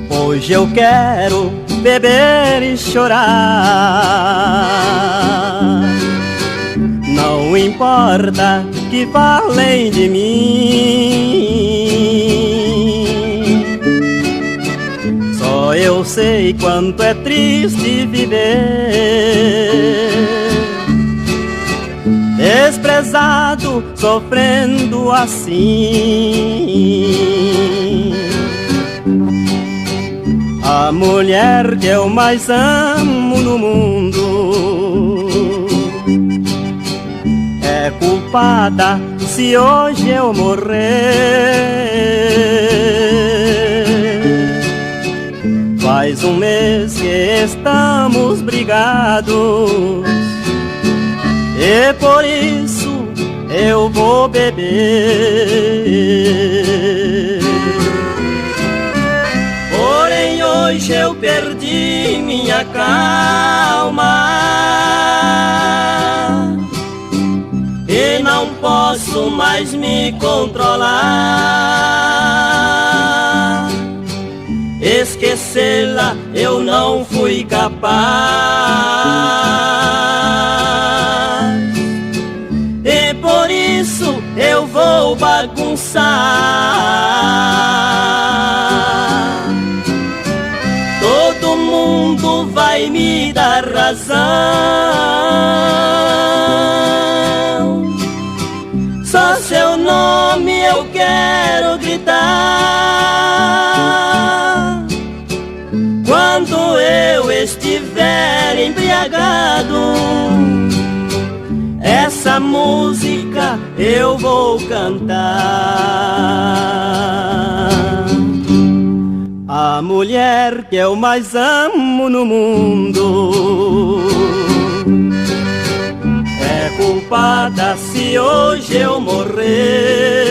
Hoje eu quero beber e chorar, não importa que falem de mim. Só eu sei quanto é triste viver desprezado, sofrendo assim. A mulher que eu mais amo no mundo é culpada se hoje eu morrer. Faz um mês que estamos brigados e por isso eu vou beber. Porém hoje eu perdi minha calma e não posso mais me controlar. Esquecê-la eu não fui capaz e por isso eu vou bagunçar. Todo mundo vai me dar razão, só seu nome eu quero gritar. Quando eu estiver embriagado, essa música eu vou cantar. A mulher que eu mais amo no mundo é culpada se hoje eu morrer.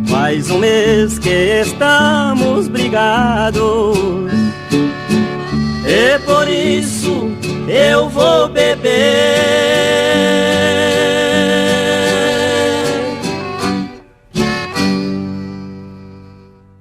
Faz um mês que estamos brigados